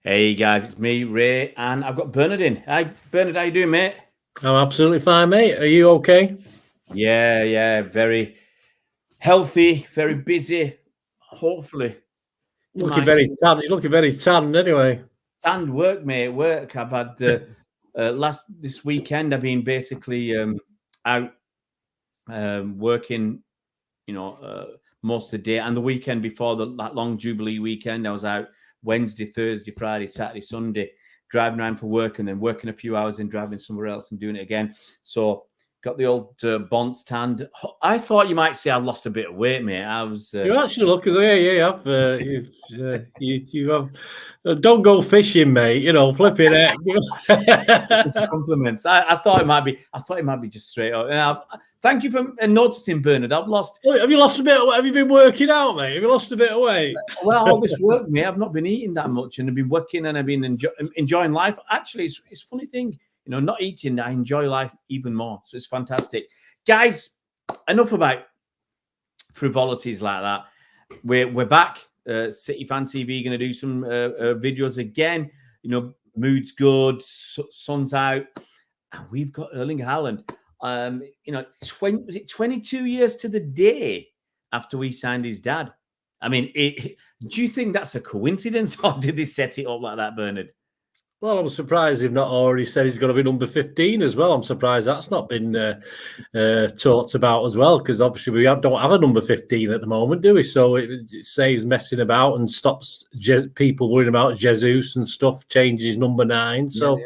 Hey guys, it's me, Ray, and I've got Bernard in. Hi, Bernard, how you doing, mate? I'm absolutely fine, mate. Are you okay? Yeah, very healthy, very busy. Hopefully, Looking nice very tan. You're looking very tan, anyway. and work, mate. Work. I've had this weekend. I've been basically out working, most of the day, and the weekend before that long Jubilee weekend, I was out Wednesday, Thursday, Friday, Saturday, Sunday, driving around for work, and then working a few hours and driving somewhere else and doing it again. So got the old Bonds tanned. I thought you might say I lost a bit of weight, mate. I was. You actually look at you have. You have. Don't go fishing, mate. Flipping it. Compliments. I thought it might be. I thought it might be just straight up. And thank you for noticing, Bernard. I've lost. Have you lost a bit? Have you been working out, mate? Have you lost a bit of weight? Well, all this work, mate. I've not been eating that much, and I've been working, and I've been enjoying life. Actually, it's a funny thing. Not eating. I enjoy life even more. So it's fantastic, guys. Enough about frivolities like that. We're back. City Fan TV going to do some videos again. Mood's good, sun's out, and we've got Erling Haaland. 22 years to the day after we signed his dad. I mean, do you think that's a coincidence, or did they set it up like that, Bernard? Well, I'm surprised they've not already said he's going to be number 15 as well. I'm surprised that's not been talked about as well, because obviously we don't have a number 15 at the moment, do we? So it saves messing about and stops people worrying about Jesus and stuff, changes number 9. So yeah.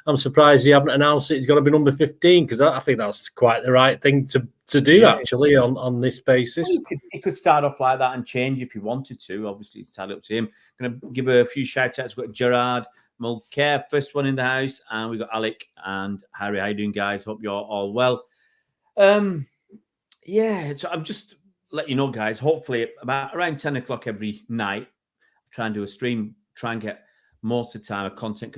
I'm surprised they haven't announced that he's going to be number 15, because I think that's quite the right thing to do, actually, on this basis. He could start off like that and change if he wanted to. Obviously, it's entirely up to him. I'm going to give a few shout-outs. We've got Gerard Mulcair, first one in the house, and we've got Alec and Harry. How you doing, guys? Hope you're all well. So I'm just letting you know, guys, hopefully around 10 o'clock every night, try and do a stream, try and get most of the time a content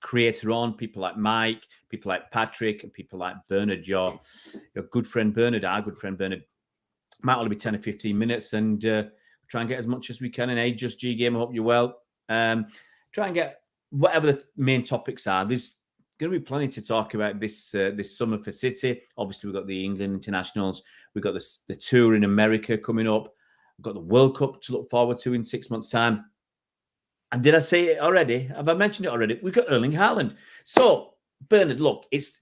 creator on, people like Mike, people like Patrick, and people like Bernard, your good friend Bernard, our good friend Bernard. Might only be 10 or 15 minutes, and try and get as much as we can. And just G Game, I hope you're well. Try and get whatever the main topics are. There's going to be plenty to talk about this summer for City. Obviously, we've got the England internationals. We've got the tour in America coming up. We've got the World Cup to look forward to in 6 months' time. And did I say it already? Have I mentioned it already? We've got Erling Haaland. So, Bernard, look, it's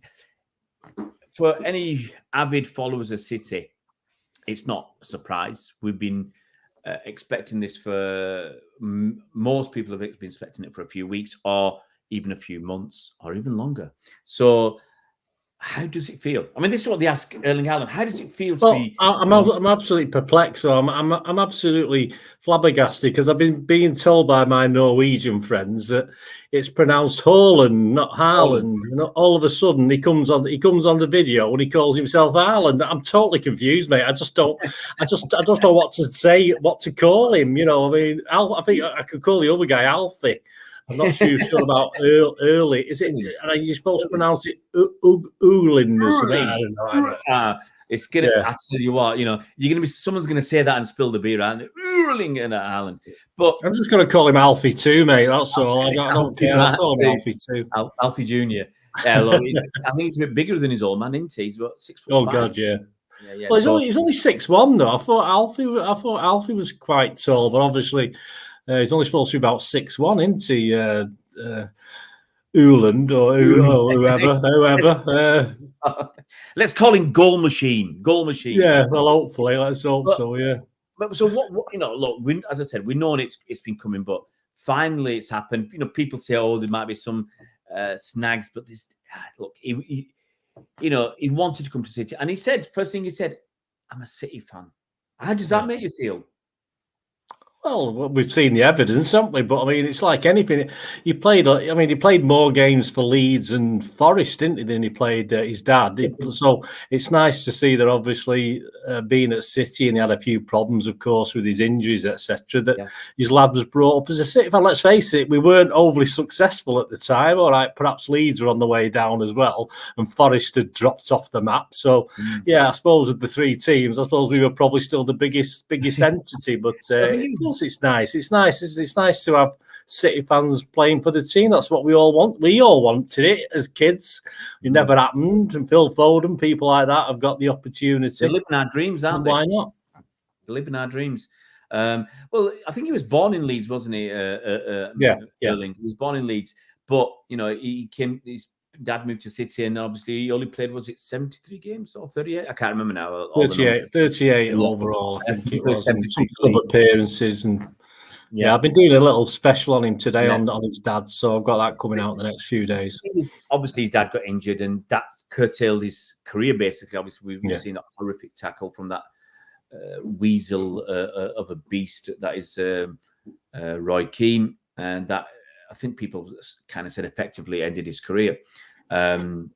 for any avid followers of City, it's not a surprise. We've been expecting this for most people have been expecting it for a few weeks or even a few months or even longer. So how does it feel? I mean, this is what they ask Erling Haaland. How does it feel to be? I'm absolutely perplexed. So I'm absolutely flabbergasted, because I've been being told by my Norwegian friends that it's pronounced Haaland, not Haaland. All of a sudden, he comes on the video and he calls himself Haaland. I'm totally confused, mate. I just don't know what to say, what to call him. I mean, I think I could call the other guy Alfie. I'm not too sure about early. Is it? Are you supposed to pronounce it Oolin or something? I don't know. It's gonna. I tell you what, you're gonna be. Someone's gonna say that and spill the beer out. Erling and Haaland. But I'm just gonna call him Alfie too, mate. That's all. I don't care. I'll call him Alfie too. Alfie Junior. Yeah, look, I think he's a bit bigger than his old man, isn't he? He's about 6 foot. Oh God, yeah. Well, he's only 6'1" though. I thought Alfie was quite tall, but obviously. He's only supposed to be about 6'1", isn't he? Uland or whoever. Let's call him Goal Machine. Goal Machine. Yeah, well, hopefully, let's hope so. Yeah. But so what? Look, as I said, we've known it's been coming, but finally it's happened. People say, oh, there might be some snags, but this. Look, he wanted to come to City, and he said first thing he said, "I'm a City fan." How does that make you feel? Well, we've seen the evidence, haven't we? But I mean, it's like anything. He played more games for Leeds and Forest, didn't he, than he played his dad. So it's nice to see that, obviously, being at City, and he had a few problems, of course, with his injuries, etc. That his lad was brought up as a City fan. Let's face it, we weren't overly successful at the time. All right, perhaps Leeds were on the way down as well, and Forest had dropped off the map. So yeah, I suppose of the three teams, I suppose we were probably still the biggest entity. But it's course, it's nice. It's nice. It's nice to have City fans playing for the team. That's what we all want. We all wanted it as kids. It never happened. And Phil Foden, people like that, have got the opportunity. They're living our dreams, aren't they? Why not? They're living our dreams. Well, I think he was born in Leeds, wasn't he? Yeah. Erling. He was born in Leeds, but he came. His dad moved to City, and obviously he only played, was it 73 games or 38? I can't remember now. 38 overall, I think it was. And some club appearances, and I've been doing a little special on him today on his dad, so I've got that coming out in the next few days. Obviously, his dad got injured, and that curtailed his career. Basically, obviously, we've seen that horrific tackle from that weasel of a beast that is Roy Keane, and that I think people kind of said effectively ended his career. Well,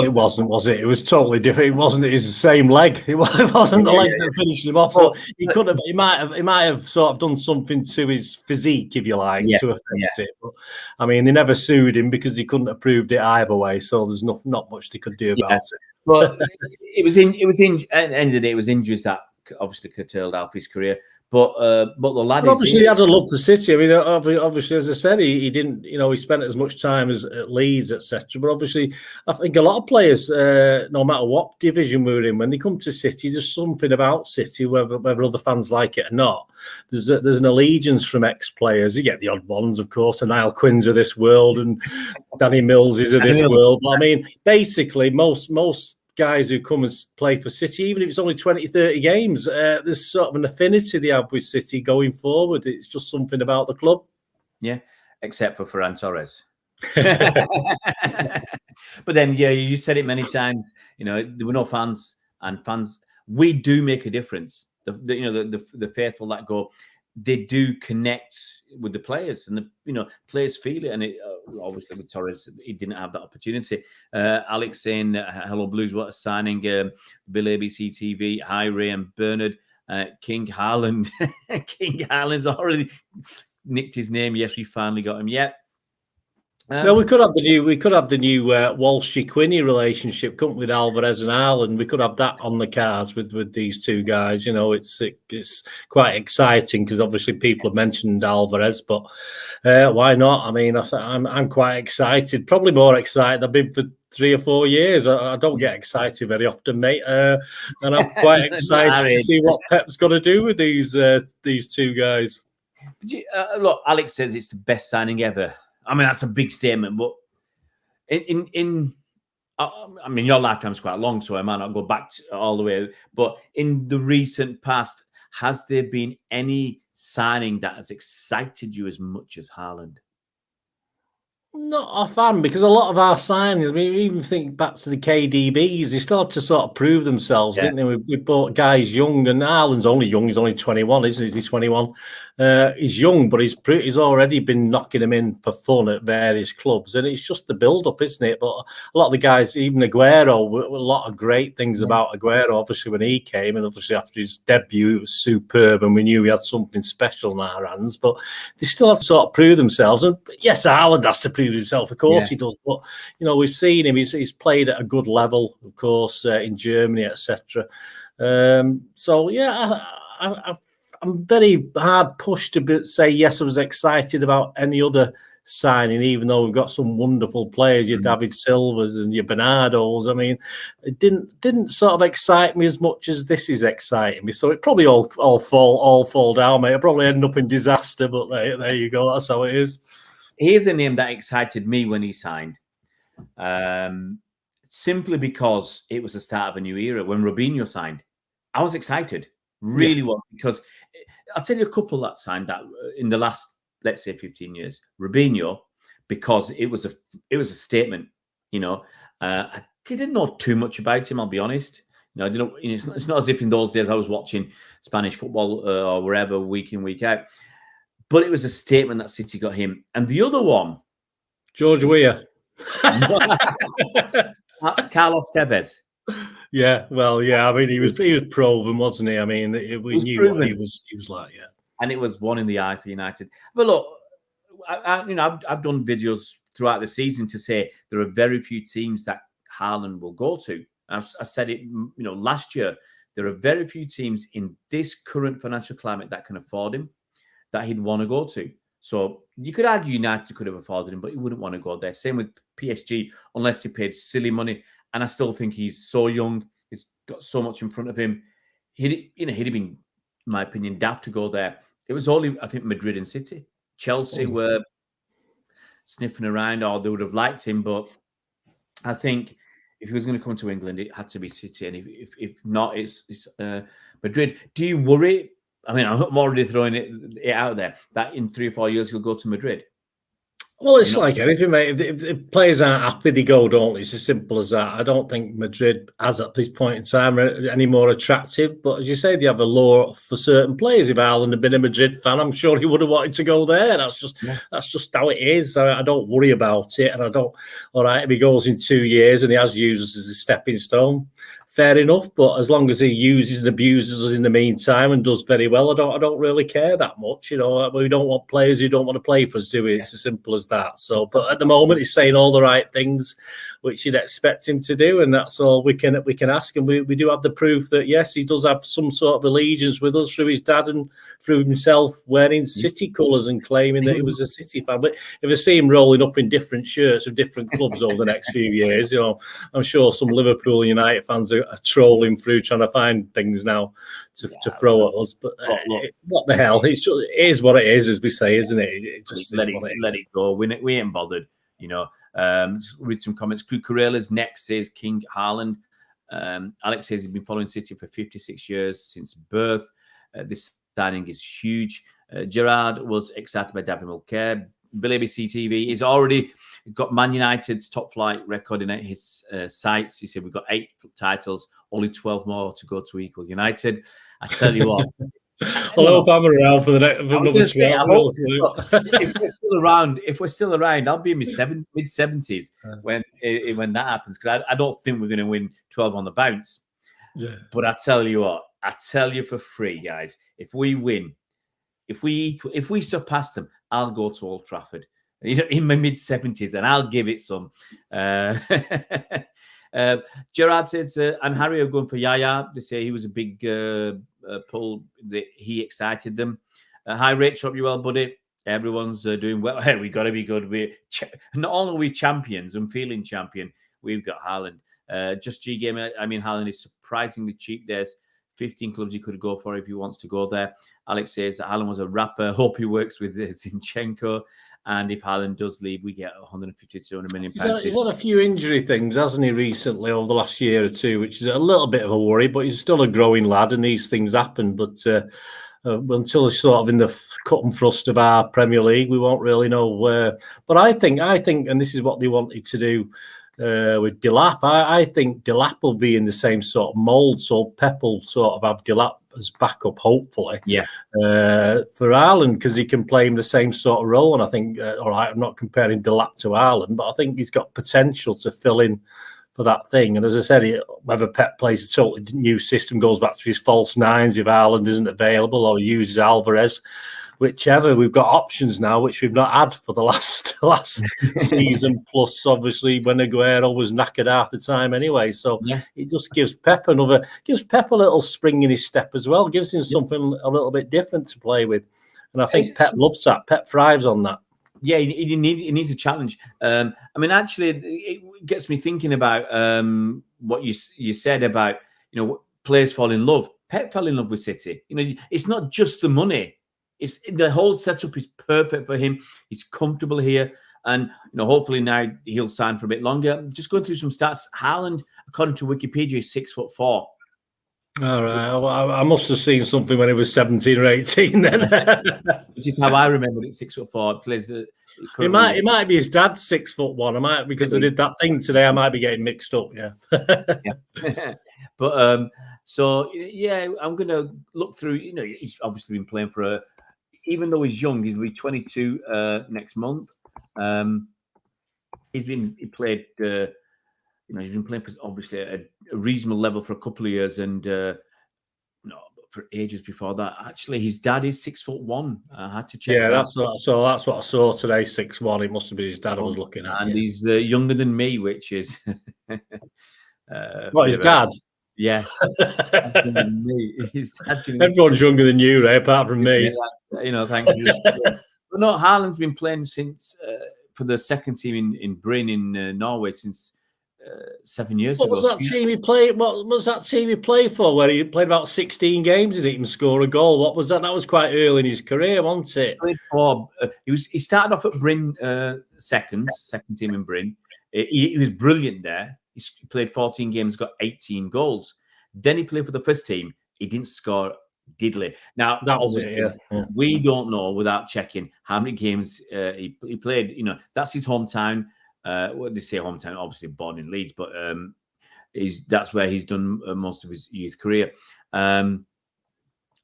it wasn't, was it? It was totally different. It wasn't his same leg. It wasn't the leg that finished him off. So he could have. He might have sort of done something to his physique, if you like, to affect it. But I mean, they never sued him because he couldn't have proved it either way. So there's not much they could do about it. But it was at the end of the day, it was injuries that obviously curtailed Alfie's career. But the lad obviously he had a love for City. I mean, obviously, as I said, he didn't. He spent as much time as at Leeds, etc. But obviously, I think a lot of players, no matter what division we're in, when they come to City, there's something about City, whether other fans like it or not. There's an allegiance from ex-players. You get the odd ones, of course, and Niall Quinn's of this world, and Danny Mills is of this world. But I mean, basically, most guys who come and play for City, even if it's only 20, 30 games, there's sort of an affinity they have with City going forward. It's just something about the club. Yeah, except for Ferran Torres. But then, you said it many times, there were no fans, and fans, we do make a difference. The faithful that go, they do connect with the players, and the players feel it. And it obviously with Torres, he didn't have that opportunity. Alex saying, "Hello Blues, what a signing!" Bill ABC TV, hi Ray and Bernard, King Haaland. King Haaland's already nicked his name. Yes, we finally got him. Yep. No, we could have the new Walshy Quinney relationship, couldn't we, with Alvarez and Haaland? We could have that on the cards with these two guys. It's quite exciting because obviously people have mentioned Alvarez, but why not? I mean, I'm quite excited. Probably more excited than I've been for 3 or 4 years. I don't get excited very often, mate, and I'm quite excited to see what Pep's going to do with these two guys. Look, Alex says it's the best signing ever. I mean, that's a big statement, but I mean, your lifetime's quite long, so I might not go back all the way. But in the recent past, has there been any signing that has excited you as much as Haaland? Not a fan, because a lot of our signings, I mean, even think back to the KDBs, they still had to sort of prove themselves, didn't they? We bought guys young, and Haaland's only young. He's only 21, isn't he? He's 21. He's young, but he's already been knocking them in for fun at various clubs, and it's just the build-up, isn't it? But a lot of the guys, even Aguero, a lot of great things about Aguero, obviously, when he came, and obviously after his debut, it was superb, and we knew we had something special in our hands, but they still had to sort of prove themselves. And yes, Haaland has to prove himself, of course he does, but we've seen him, he's played at a good level, of course, in Germany, etc. So I'm very hard pushed to say yes, I was excited about any other signing, even though we've got some wonderful players, your David Silvas and your Bernardos. I mean, it didn't sort of excite me as much as this is exciting me. So it probably all fall down, mate. I'll probably end up in disaster, but there you go. That's how it is. Here's a name that excited me when he signed, simply because it was the start of a new era. When Robinho signed, I was excited, really was, because I'll tell you a couple that signed that in the last, let's say, 15 years. Robinho, because it was a statement. I didn't know too much about him, I'll be honest. I didn't. It's not as if in those days I was watching Spanish football or wherever week in, week out. But it was a statement that City got him. And the other one, George Weah. Carlos Tevez. Yeah, well, I mean, he was proven, wasn't he? I mean, we knew proven. What he was like, And it was one in the eye for United. But look, I've done videos throughout the season to say there are very few teams that Haaland will go to. I said it, last year. There are very few teams in this current financial climate that can afford him. that he'd want to go to. So you could argue United could have afforded him, but he wouldn't want to go there. Same with PSG, unless he paid silly money. And I still think he's so young. He's got so much in front of him. He'd have been, in my opinion, daft to go there. It was only, I think, Madrid and City. Chelsea were sniffing around, or they would have liked him. But I think if he was going to come to England, it had to be City. And if not, it's Madrid. Do you worry? I mean, I'm already throwing it out there that in 3 or 4 years he'll go to Madrid. Well, it's like anything, mate. If players aren't happy, they go, don't they? It's as simple as that. I don't think Madrid, as at this point in time, are any more attractive. But as you say, they have a law for certain players. If Haaland had been a Madrid fan, I'm sure he would have wanted to go there. That's just how it is. I don't worry about it. And I don't, all right, if he goes in 2 years and he has used us as a stepping stone, fair enough, but as long as he uses and abuses us in the meantime and does very well, I don't really care that much. You know, we don't want players who don't want to play for us, do we? It's as simple as that. So, but at the moment, he's saying all the right things, which you'd expect him to do, and that's all we can ask. And we do have the proof that yes, he does have some sort of allegiance with us through his dad and through himself wearing City colours and claiming that he was a City fan. But if I see him rolling up in different shirts of different clubs over the next few years, you know, I'm sure some Liverpool and United fans are trolling through trying to find things now to throw at us. But what the hell? It is what it is, as we say, isn't it? It just let it go. We ain't bothered, you know. Just read some comments. Cucurella's next says King Haaland. Alex says he's been following City for 56 years since birth. This signing is huge. Gerard was excited by David Mulcair. Bill ABC TV is already got Man United's top flight record in his sights. He said we've got 8 titles, only 12 more to go to equal United. I tell you what. I hope I'm around for another 12. If we're still around, I'll be in my mid-70s when that happens, because I don't think we're going to win 12 on the bounce. Yeah. But I tell you what, I tell you for free, guys, if we win, if we surpass them, I'll go to Old Trafford, you know, in my mid-70s, and I'll give it some. Gerard says, and Harry are going for Yaya. They say he was a big pull. That he excited them. Hi, Rich. Hope you well, buddy. Everyone's doing well. Hey, we got to be good. Not only are we champions and feeling champion, we've got Haaland. Just G Game. I mean, Haaland is surprisingly cheap. There's 15 clubs he could go for if he wants to go there. Alex says that Haaland was a rapper. Hope he works with Zinchenko. And if Haaland does leave, we get 150 to 200 million pounds. He's had a few injury things, hasn't he, recently over the last year or two, which is a little bit of a worry, but he's still a growing lad and these things happen. But until he's sort of in the cut and thrust of our Premier League, we won't really know where. But I think, and this is what they wanted to do with Delap. I think Delap will be in the same sort of mould, so Pep will sort of have Delap as backup, hopefully. Yeah. For Haaland, because he can play him the same sort of role. And I think, all right, I'm not comparing Delap to Haaland, but I think he's got potential to fill in for that thing. And as I said, whether Pep plays a totally new system, goes back to his false nines if Haaland isn't available, or uses Alvarez, whichever. We've got options now, which we've not had for the last season. Plus, obviously, when Aguero was knackered half the time anyway. So it just gives Pep a little spring in his step as well. Gives him something a little bit different to play with. And I think Pep loves that. Pep thrives on that. Yeah, he needs a challenge. I mean, actually, it gets me thinking about what you said about, you know, players fall in love. Pep fell in love with City. You know, it's not just the money. It's the whole setup is perfect for him. He's comfortable here, and you know, hopefully now he'll sign for a bit longer. Just going through some stats. Haaland, according to Wikipedia, is 6'4". All right, well, I must have seen something when he was 17 or 18 then. Which is how I remember it. 6'4". Plays the. It might be his dad's 6'1". I might, because I did that thing today. I might be getting mixed up. Yeah. But so yeah, I'm gonna look through. You know, he's obviously been playing for even though he's young, he'll be 22 next month. He's been playing for obviously a reasonable level for a couple of years, and for ages before that. Actually, his dad is 6'1". I had to check. Yeah, that's what I saw today. 6'1". It must have been his dad I was looking at, and he's younger than me, which is what his dad. Yeah. Dad's younger than me. His dad's younger than Everyone's younger than you, Ray, apart from me. You know, thanks. But no, Haaland's been playing since for the second team in Bryn in Norway since 7 years ago. What was that team he played? What was that team he played for? Where he played about 16 games and didn't even score a goal. What was that? That was quite early in his career, wasn't it? He started off at Bryn second team in Bryn. He was brilliant there. He played 14 games, got 18 goals. Then he played for the first team. He didn't score diddly. Now, that was it. Yeah. We don't know without checking how many games he played. You know, that's his hometown. What they say hometown? Obviously born in Leeds, but that's where he's done most of his youth career.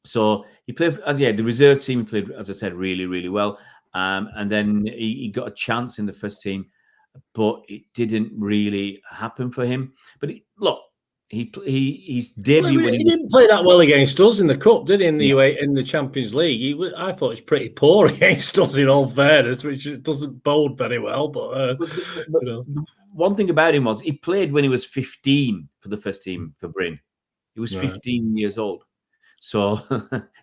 So he played. The reserve team. He played, as I said, really, really well. And then he got a chance in the first team, but it didn't really happen for him. But he's debut. He didn't play that well against us in the cup, did he? In the Champions League, I thought he was pretty poor against us. In all fairness, which doesn't bode very well. But the one thing about him was he played when he was 15 for the first team for Bryn. He was 15 years old, so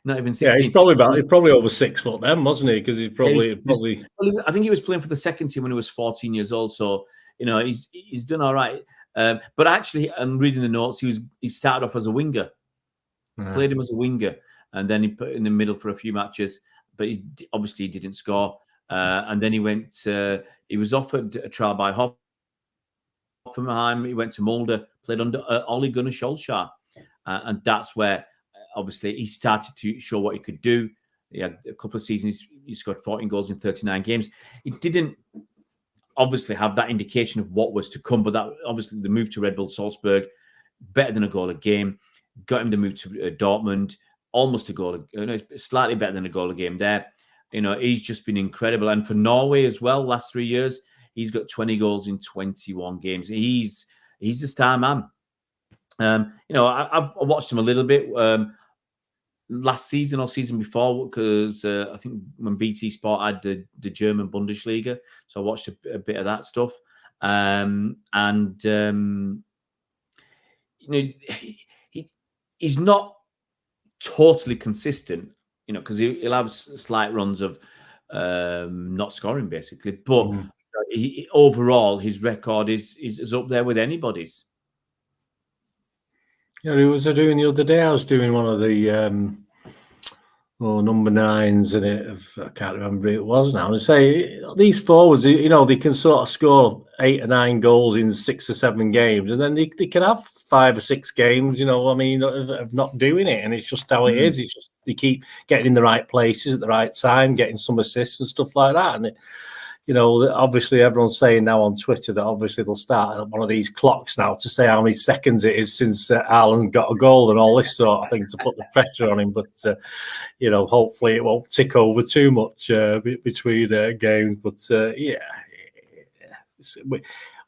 not even 16. Yeah, he's probably over 6 foot then, wasn't he? Because he's probably. I think he was playing for the second team when he was 14 years old. So you know he's done all right. But actually, I'm reading the notes. He started off as a winger, played him as a winger, and then he put in the middle for a few matches. But he obviously didn't score. And then he went. He was offered a trial by Hoffenheim. He went to Mulder, played under Ole Gunnar Solskjaer, and that's where obviously he started to show what he could do. He had a couple of seasons. He scored 14 goals in 39 games. He didn't obviously have that indication of what was to come, but that obviously the move to Red Bull Salzburg, better than a goal a game, got him to move to Dortmund, almost a goal, slightly better than a goal a game there. You know, he's just been incredible. And for Norway as well, last 3 years, he's got 20 goals in 21 games. He's a star man. You know, I watched him a little bit last season or season before, because I think when BT Sport had the German Bundesliga, so I watched a bit of that stuff. You know, he's not totally consistent, you know, because he'll have slight runs of not scoring basically, but overall his record is up there with anybody's. Yeah, who was I doing the other day? I was doing one of the number 9s in it. I can't remember who it was now. And say these forwards, you know, they can sort of score 8 or 9 goals in 6 or 7 games, and then they can have 5 or 6 games, you know, I mean, of not doing it. And it's just how it is. It's just they keep getting in the right places at the right time, getting some assists and stuff like that. And you know, obviously everyone's saying now on Twitter that obviously they'll start one of these clocks now to say how many seconds it is since Haaland got a goal and all this sort of thing to put the pressure on him. But, you know, hopefully it won't tick over too much between games. But,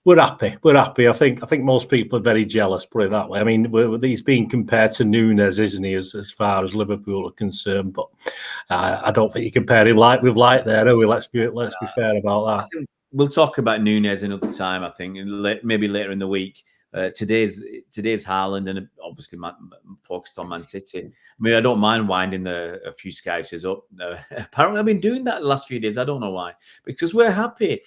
we're happy. We're happy. I think most people are very jealous, put it that way. I mean, he's being compared to Nunes, isn't he, as far as Liverpool are concerned? But I don't think you compare him like with like there, are we? Let's be fair about that. I think we'll talk about Nunes another time, I think, maybe later in the week. Today's Haaland, and obviously focused on Man City. I mean, I don't mind winding a few Skyshers up. Apparently, I've been doing that the last few days. I don't know why, because we're happy.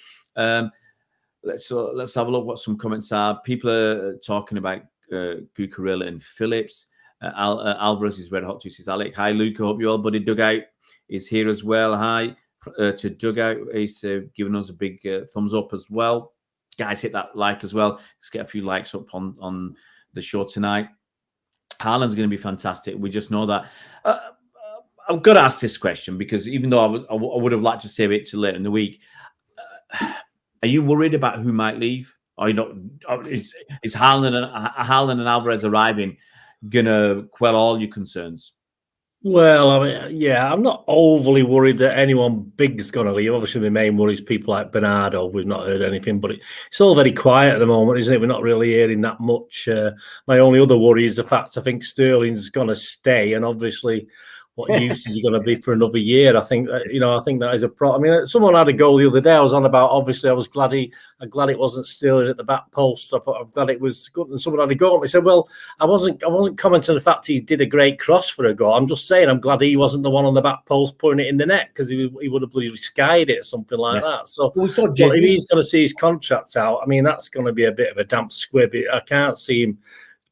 Let's have a look what some comments are. People are talking about Cucurella and Phillips. Alvarez is red hot to says Alec. Hi Luke, I hope you're well, buddy. Dugout is here as well. Hi to Dugout. He's giving us a big thumbs up as well. Guys, hit that like as well. Let's get a few likes up on the show tonight. Haaland's going to be fantastic. We just know that. I've got to ask this question, because even though I would have liked to save it to later in the week, are you worried about who might leave? Or you know, is Haaland and Alvarez arriving gonna quell all your concerns? Well, I mean, yeah, I'm not overly worried that anyone big's going to leave. Obviously, my main worry is people like Bernardo. We've not heard anything, but it's all very quiet at the moment, isn't it? We're not really hearing that much. My only other worry is the fact I think Sterling's going to stay, and obviously what use is he going to be for another year? I think I think that is a problem. I mean, someone had a goal the other day. I was on about. Obviously, I'm glad it wasn't Sterling at the back post. I thought I'm glad it was good. And someone had a goal. And I said, well, I wasn't commenting on the fact he did a great cross for a goal. I'm just saying I'm glad he wasn't the one on the back post putting it in the net, because he would have bloody skied it or something like that. So if he's going to see his contract out, I mean, that's going to be a bit of a damp squib. I can't see him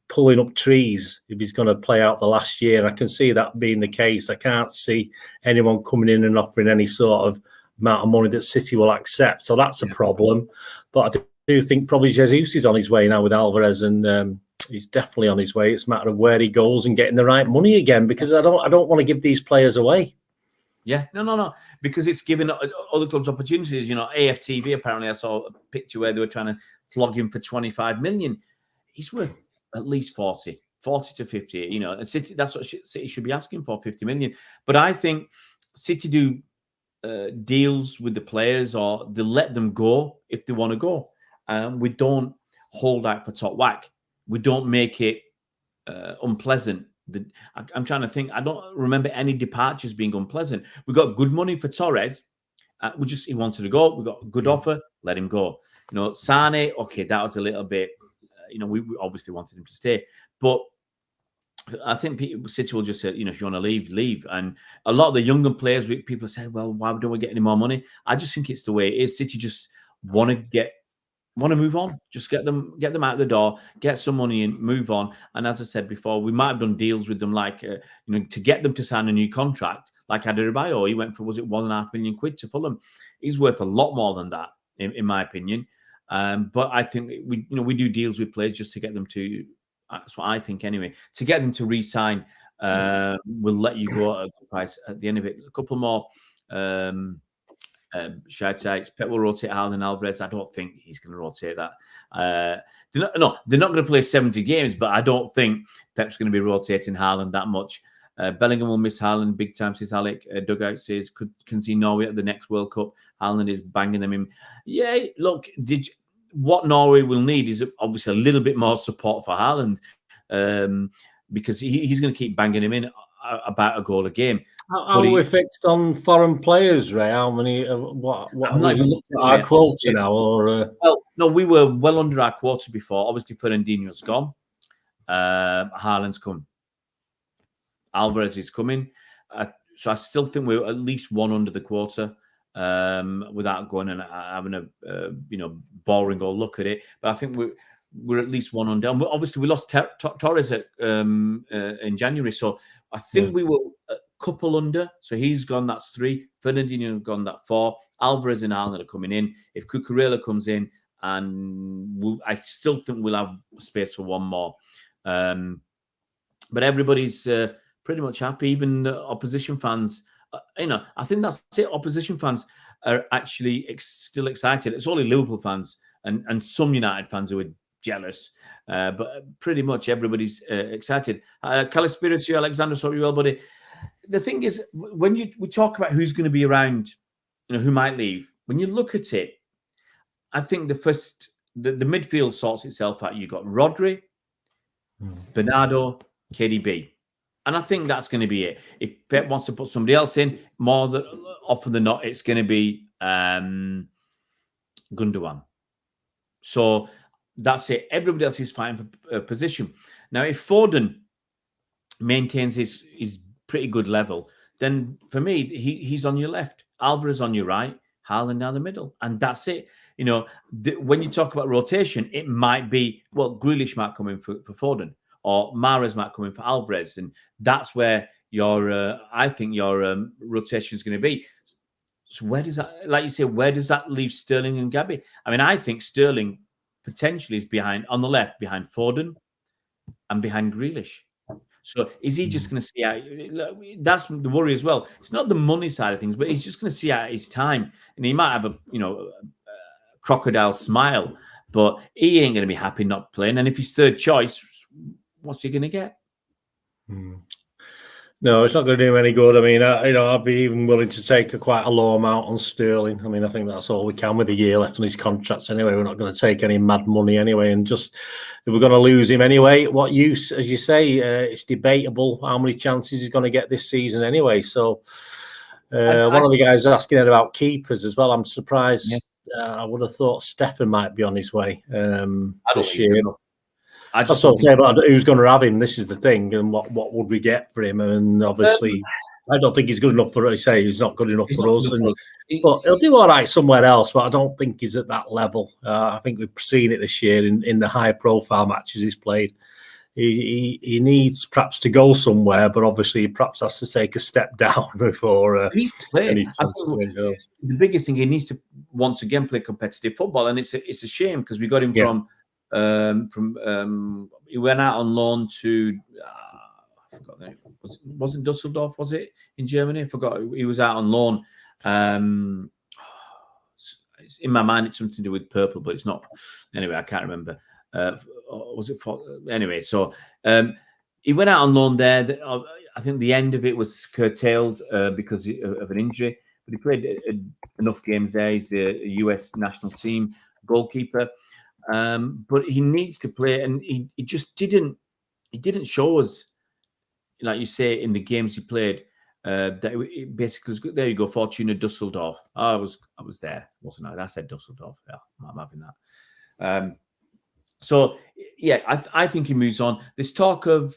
pulling up trees if he's going to play out the last year. I can see that being the case. I can't see anyone coming in and offering any sort of amount of money that City will accept. So that's a problem. But I do think probably Jesus is on his way now with Alvarez, and he's definitely on his way. It's a matter of where he goes and getting the right money again, because I don't want to give these players away. Yeah, no, because it's giving other clubs opportunities. AFTV, apparently I saw a picture where they were trying to flog him for 25 million. He's worth at least 40 to 50, and City, that's what City should be asking for, 50 million. But I think City do deals with the players, or they let them go if they want to go. We don't hold out for top whack. We don't make it unpleasant. I'm trying to think. I don't remember any departures being unpleasant. We got good money for Torres. He wanted to go. We got a good offer. Let him go. Sane, okay, that was a little bit. We obviously wanted him to stay, but I think City will just say, if you want to leave, leave. And a lot of the younger players, people said, well, why don't we get any more money? I just think it's the way it is. City just want to move on, just get them out the door, get some money in, move on. And as I said before, we might have done deals with them, like to get them to sign a new contract, like Adebayo. He went for, was it £1.5 million to Fulham? He's worth a lot more than that, in my opinion. But I think we do deals with players just to get them to. That's what I think anyway. To get them to re-sign, we'll let you go at a good price at the end of it. A couple more shout-outs. Pep will rotate Haaland and Alvarez. I don't think he's going to rotate that. They're not going to play 70 games, but I don't think Pep's going to be rotating Haaland that much. Bellingham will miss Haaland big time, says Alec. Dugout says, can see Norway at the next World Cup. Haaland is banging them in. Yeah, look, what Norway will need is obviously a little bit more support for Haaland, because he's going to keep banging him in about a goal a game. How are we fixed on foreign players, Ray? How many? What are we looking at our quota now? Or well, no, we were well under our quota before. Obviously, Fernandinho's gone. Haaland's come. Alvarez is coming. So I still think we're at least one under the quota, without going and having a boring old look at it. But I think we're at least one under. And obviously, we lost Torres in January, so I think we were a couple under. So he's gone. That's 3. Fernandinho gone. That's 4. Alvarez and Haaland are coming in. If Cucurella comes in, and I still think we'll have space for one more. But everybody's pretty much happy. Even the opposition fans. I think that's it. Opposition fans are actually still excited. It's only Liverpool fans and some United fans who are jealous. But pretty much everybody's excited. Calispiracy, Alexander, sorry, well, buddy. The thing is, when we talk about who's going to be around, who might leave, when you look at it, I think the midfield sorts itself out. You've got Rodri, Bernardo, KDB. And I think that's going to be it. If Pep wants to put somebody else in, often than not, it's going to be Gundogan. So that's it. Everybody else is fighting for position. Now, if Foden maintains his pretty good level, then for me, he's on your left. Alvarez on your right. Haaland down the middle. And that's it. When you talk about rotation, it might be, well, Grealish might come in for Foden. Or Mahrez might come in for Alvarez, and that's where I think your rotation is going to be. So where does that, like you say, where does that leave Sterling and Gabby? I mean, I think Sterling potentially is on the left, behind Foden and behind Grealish. So is he just going to see out? That's the worry as well. It's not the money side of things, but he's just going to see out his time, and he might have a crocodile smile, but he ain't going to be happy not playing. And if he's third choice, what's he going to get? No, it's not going to do him any good. I mean, I'd be even willing to take quite a low amount on Sterling. I mean, I think that's all we can with a year left on his contracts anyway. We're not going to take any mad money anyway. And just, if we're going to lose him anyway, what use, as you say, it's debatable how many chances he's going to get this season anyway. So one of the guys asking about keepers as well. I'm surprised. Yeah. I would have thought Stefan might be on his way this year. That's what I'm saying about who's going to have him. This is the thing, and what would we get for him? And obviously, I don't think he's good enough for. I say he's not good enough for us. But he'll do all right somewhere else. But I don't think he's at that level. I think we've seen it this year in the high-profile matches he's played. He needs perhaps to go somewhere, but obviously, he perhaps has to take a step down before. He needs to play. The biggest thing, he needs to once again play competitive football, and it's a shame because we got him from he went out on loan to I forgot the name. Wasn't Dusseldorf, was it, in Germany? I forgot. He was out on loan. In my mind it's something to do with purple, but it's not. Anyway, I can't remember. Was it for anyway? So he went out on loan there. I think the end of it was curtailed because of an injury, but he played enough games there. He's a US national team goalkeeper. But he needs to play, and he just didn't. He didn't show us, like you say, in the games he played. That it basically was good. There you go, Fortuna Dusseldorf. I was there, wasn't I? I said Dusseldorf. Yeah, I'm having that. So yeah, I think he moves on. There's talk of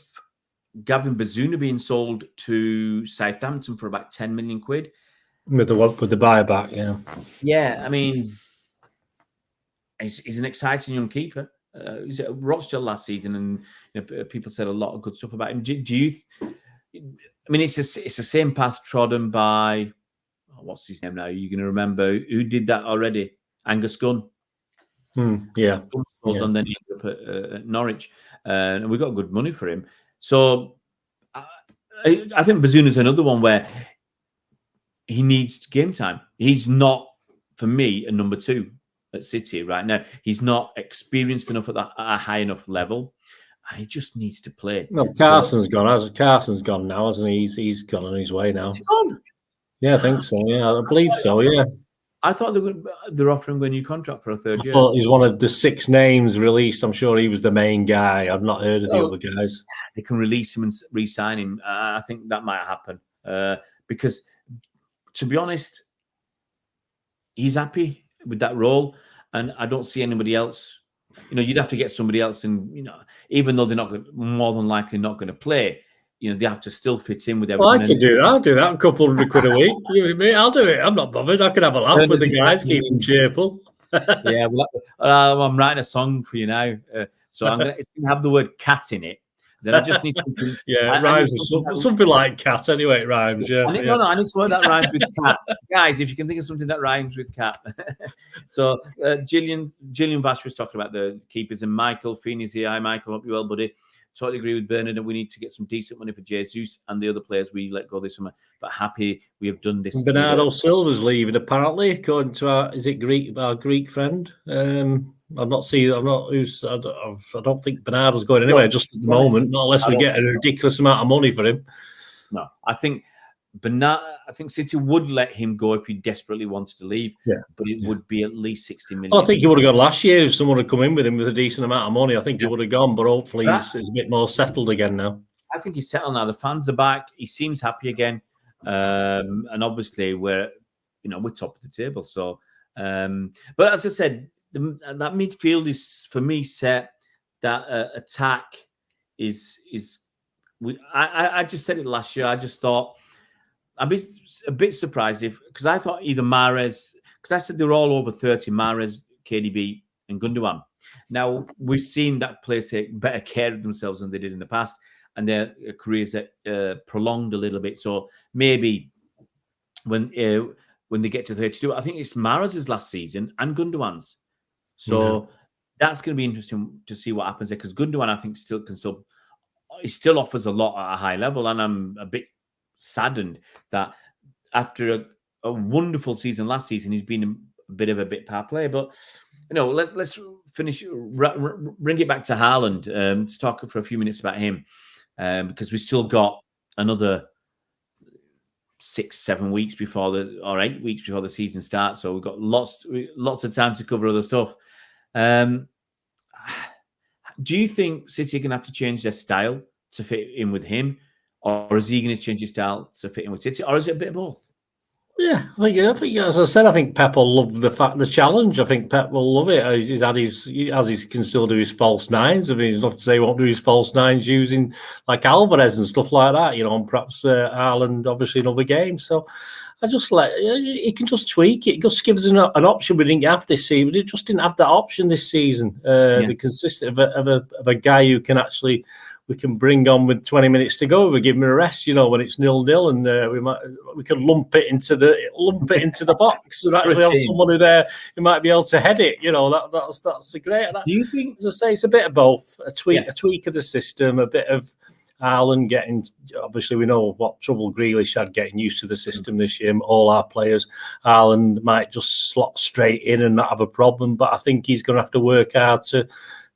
Gavin Bazunu being sold to Southampton for about 10 million quid with the buyback. Yeah, yeah. I mean. He's an exciting young keeper. He's at Rochdale last season, and people said a lot of good stuff about him. Do you? I mean, it's the same path trodden by what's his name now? Are you going to remember who did that already? Angus Gunn. Yeah. And then he ended up at Norwich, and we got good money for him. So I think Bazuna's another one where he needs game time. He's not, for me, a number 2. At City right now. He's not experienced enough at a high enough level. He just needs to play. No, Carson's gone. Carson's gone now, hasn't he? He's gone on his way now. Yeah, I think so. Yeah, I believe so. Yeah. I thought they're offering a new contract for a third year. I thought he's one of the 6 names released. I'm sure he was the main guy. I've not heard of the other guys. They can release him and re-sign him. I think that might happen because, to be honest, he's happy with that role, and I don't see anybody else. You'd have to get somebody else, and even though they're more than likely not going to play, they have to still fit in with everything. Well, I can do that. I'll do that. A couple $100 quid a week. Me, I'll do it. I'm not bothered. I can have a laugh with the guys, keep them cheerful. Yeah, well, I'm writing a song for you now, so it's going to have the word cat in it. Then I just need something. Yeah, it rhymes with something like cat. Anyway, it rhymes. Yeah. No, I need something that rhymes with cat. Guys, if you can think of something that rhymes with cat. So Gillian Vash was talking about the keepers, and Michael Feeney's here. Hi, Michael. Hope you're well, buddy. Totally agree with Bernard, and we need to get some decent money for Jesus and the other players we let go this summer. But happy we have done this. Bernardo Silva's leaving, apparently, according to our Greek friend. I'm not seeing. I don't think Bernardo's going anywhere just at the moment, not unless we get a ridiculous amount of money for him. No, I think City would let him go if he desperately wanted to leave. Yeah, but it would be at least 60 million. Well, I think he would have gone last year if someone had come in with him with a decent amount of money. I think he would have gone, but hopefully he's a bit more settled again now. I think he's settled now. The fans are back. He seems happy again, and obviously we're top of the table. So, but as I said. That midfield is for me set. That attack is. I just said it last year. I just thought I'd be a bit surprised because I thought either Mahrez, because I said they're all over 30. Mahrez, KDB, and Gundogan. Now we've seen that players take better care of themselves than they did in the past, and their careers are prolonged a little bit. So maybe when they get to 32, I think it's Mahrez's last season and Gundogan's. So that's going to be interesting to see what happens there, because Gundogan, I think, he still offers a lot at a high level, and I'm a bit saddened that after a wonderful season last season, he's been a bit of a power player. But let's finish, bring it back to Haaland, to talk for a few minutes about him, because we still got another 6-7 weeks before or 8 weeks before the season starts. So we've got lots of time to cover other stuff. Do you think City are going to have to change their style to fit in with him, or is he going to change his style to fit in with City, or is it a bit of both? Yeah, I think, as I said, I think Pep will love the challenge. I think Pep will love it. He's had he can still do his false nines. I mean, he's not to say he won't do his false nines using like Alvarez and stuff like that, and perhaps Haaland, obviously, in other games. So I just he can just tweak it. It just gives us an option we didn't have this season. We just didn't have that option this season. The consistent of a guy who can actually. We can bring on with 20 minutes to go. We give him a rest, when it's 0-0, and we can lump it into the box and actually have someone who might be able to head it. That's great. Do you think, as I say, it's a bit of both. A tweak of the system, a bit of Haaland getting. Obviously, we know what trouble Grealish had getting used to the system this year. All our players, Haaland might just slot straight in and not have a problem, but I think he's going to have to work hard to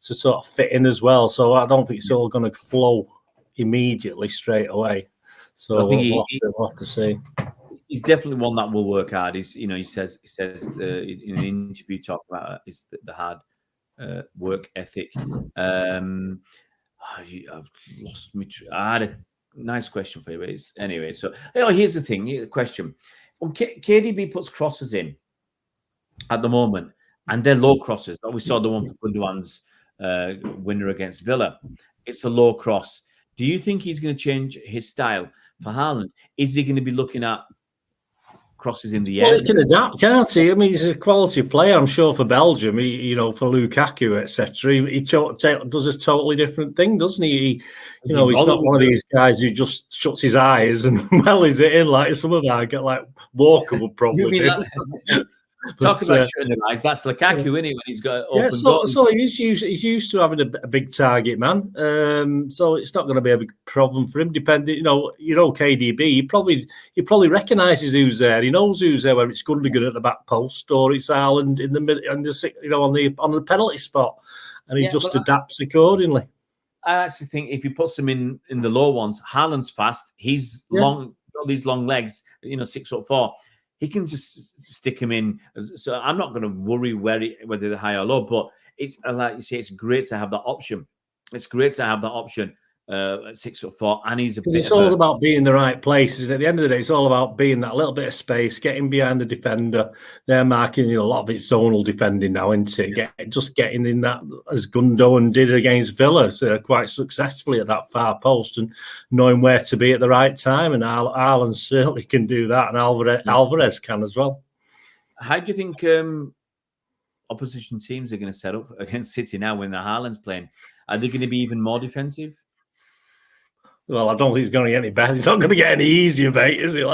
sort of fit in as well. So I don't think it's all going to flow immediately straight away. So we'll have to see. He's definitely one that will work hard. He says in an interview talk about is the hard work ethic. I've lost me. I had a nice question for you, but anyway. So here's the thing. Here's the question: when KDB puts crosses in at the moment, and they're low crosses. We saw the one for Gundogan's winner against Villa. It's a low cross. Do you think he's going to change his style for Haaland? Is he going to be looking at crosses in the air? Well, he can adapt, can't he? I mean, he's a quality player, I'm sure, for Belgium. For Lukaku, etc. He does a totally different thing, doesn't he? He's not one of these guys who just shuts his eyes and wellies it in like some of our like Walker would probably do. Talking about shutting their eyes, that's Lukaku, isn't it? When he's got open so he's used to having a big target man. So it's not going to be a big problem for him. Depending, KDB, he probably recognises who's there. He knows who's there, whether it's Gundogan at the back post or it's Haaland in the middle, on the penalty spot, and he just adapts accordingly. I actually think if he puts him in the low ones, Haaland's fast. He's long, got these long legs. 6'4". He can just stick him in. So I'm not going to worry whether they're high or low, but it's like you say, it's great to have that option. It's great to have that option at 6'4", and he's it's all about being in the right places. At the end of the day, it's all about being that little bit of space, getting behind the defender. They're marking a lot of it's zonal defending now, isn't it? Just getting in that, as Gundogan did against Villa, quite successfully at that far post, and knowing where to be at the right time. And Haaland certainly can do that, and Alvarez can as well. How do you think opposition teams are going to set up against City now when the Haaland's playing? Are they going to be even more defensive? Well, I don't think it's going to get any better. It's not going to get any easier, mate, is it?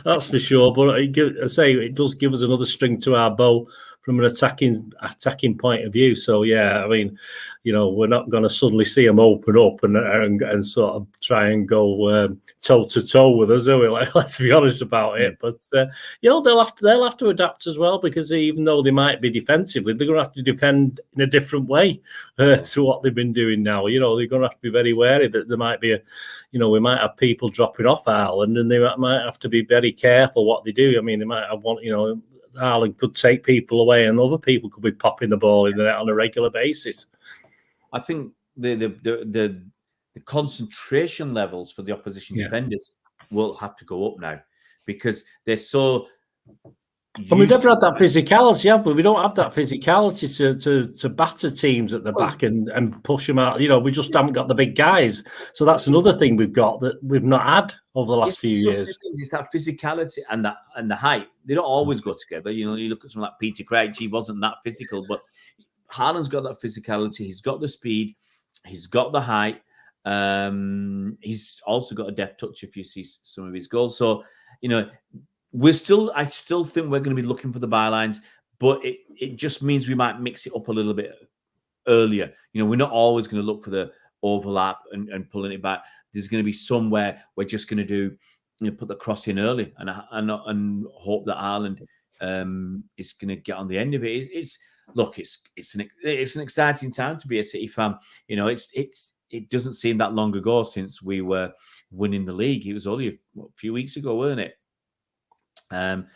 That's for sure. But I say it does give us another string to our bow from an attacking point of view. So yeah, I mean, we're not going to suddenly see them open up and sort of try and go toe to toe with us, are we? Let's be honest about it. But they'll have to adapt as well, because even though they might be defensively, they're going to have to defend in a different way to what they've been doing now. They're going to have to be very wary that there might be we might have people dropping off Haaland, and they might have to be very careful what they do. I mean, they might have Haaland could take people away, and other people could be popping the ball in there on a regular basis. I think the concentration levels for the opposition defenders will have to go up now, because they're so. And we've never had that physicality, have we? We don't have that physicality to batter teams at the back and push them out. We just haven't got the big guys. So that's another thing we've got that we've not had over the last few years. It's that physicality and the height. They don't always go together. You look at someone like Peter Crouch, he wasn't that physical, but Haaland's got that physicality. He's got the speed. He's got the height. He's also got a deft touch if you see some of his goals. So, I still think we're going to be looking for the bylines, but it just means we might mix it up a little bit earlier. We're not always going to look for the overlap and pulling it back. There's going to be somewhere we're just going to do, put the cross in early and hope that Haaland is going to get on the end of it. It's an exciting time to be a City fan. It doesn't seem that long ago since we were winning the league. It was only a few weeks ago, weren't it? And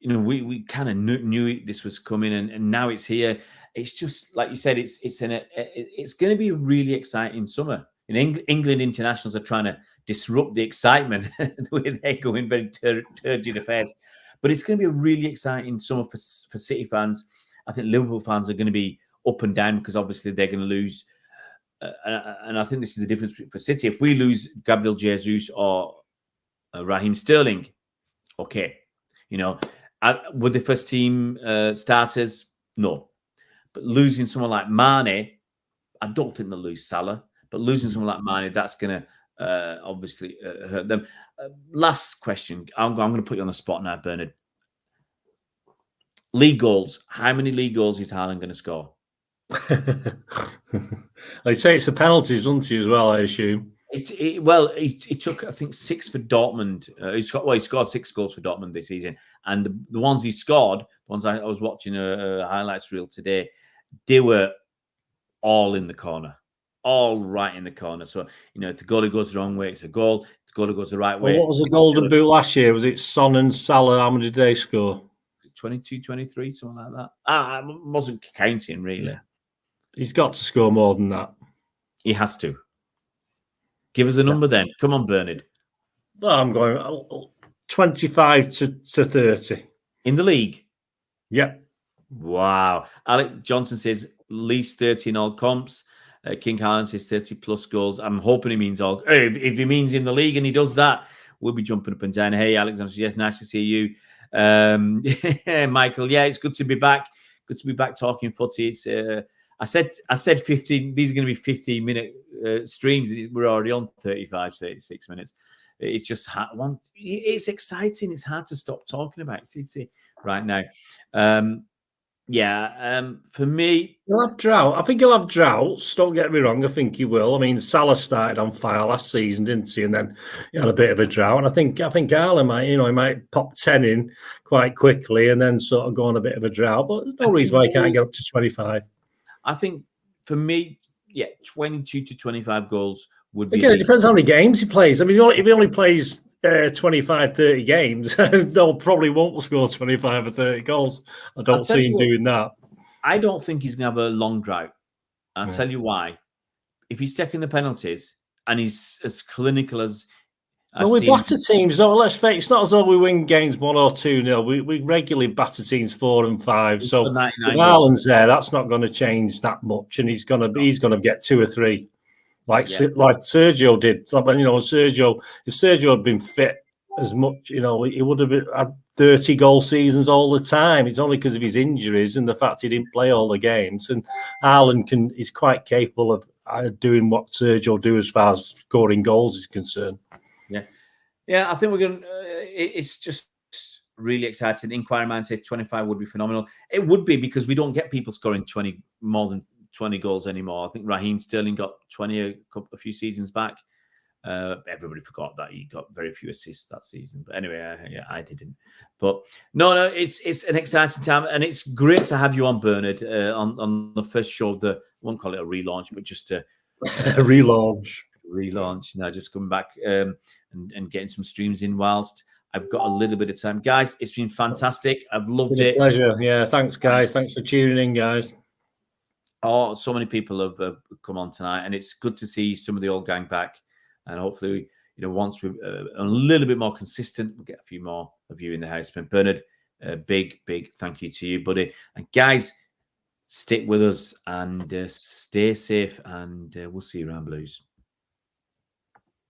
we kind of knew this was coming, and now it's here. It's just like you said, it's going to be a really exciting summer. England internationals are trying to disrupt the excitement the way they're going, very turgid affairs. But it's going to be a really exciting summer for City fans. I think Liverpool fans are going to be up and down because obviously they're going to lose. And I think this is the difference for City. If we lose Gabriel Jesus or Raheem Sterling, okay, with the first team starters, no. But losing someone like Mane, I don't think they'll lose Salah. But losing someone like Mane, that's going to obviously hurt them. Last question. I'm going to put you on the spot now, Bernard. League goals. How many league goals is Haaland going to score? I'd say it's the penalties, doesn't he, as well, I assume? He took, I think, 6 for Dortmund. He scored 6 goals for Dortmund this season. And the ones he scored, the ones I was watching a highlights reel today, they were all in the corner. All right in the corner. So, if the goalie goes the wrong way, it's a goal. If the goalie goes the right way. What was the golden boot last year? Was it Son and Salah? How many did they score? 22, 23, something like that. I wasn't counting, really. Yeah. He's got to score more than that. He has to. Give us a number then. Come on, Bernard. I'm going 25 to 30. In the league? Yep. Wow. Alec Johnson says least 30 in all comps. King Haaland says 30 plus goals. I'm hoping he means all. If he means in the league and he does that, we'll be jumping up and down. Hey, Alexander says, yes, nice to see you. Michael, yeah, it's good to be back. Good to be back talking footy. It's I said 15. These are going to be 15-minute streams. We're already on 35, 36 minutes. It's just hard. It's exciting. It's hard to stop talking about City right now. For me, he'll have drought. I think he'll have droughts. Don't get me wrong. I think he will. I mean, Salah started on fire last season, didn't he? And then he had a bit of a drought. And I think Haaland might, he might pop 10 in quite quickly and then sort of go on a bit of a drought. But there's no reason why he can't get up to 25. I think for me, 22 to 25 goals would be. Again, it depends how many games he plays. I mean, if he only plays 25, 30 games, they'll probably won't score 25 or 30 goals. I don't see him doing that. I don't think he's going to have a long drought. I'll tell you why. If he's taking the penalties and he's as clinical as... we batter teams, though. Let's face it, it's not as though we win games 1 or 2-0. We regularly batter teams 4 and 5. So if Haaland's there, that's not going to change that much, and he's going to get 2 or 3, like Sergio did. If Sergio had been fit as much, he would have had 30 goal seasons all the time. It's only because of his injuries and the fact he didn't play all the games. And Haaland is quite capable of doing what Sergio do as far as scoring goals is concerned. Yeah, I think we're going to... it's just really exciting. Inquiry Man says 25 would be phenomenal. It would be because we don't get people scoring more than 20 goals anymore. I think Raheem Sterling got 20 a few seasons back. Everybody forgot that he got very few assists that season. But anyway, I didn't. But no, it's an exciting time. And it's great to have you on, Bernard, on the first show of the... I won't call it a relaunch, but just a relaunch. Just coming back and getting some streams in whilst I've got a little bit of time. Guys, it's been fantastic. I've loved it. Pleasure. Yeah, thanks, guys. Thanks for tuning in, guys. Oh, so many people have come on tonight, and it's good to see some of the old gang back. And hopefully, once we're a little bit more consistent, we'll get a few more of you in the house. But Bernard, big thank you to you, buddy. And guys, stick with us and stay safe, and we'll see you around Blues.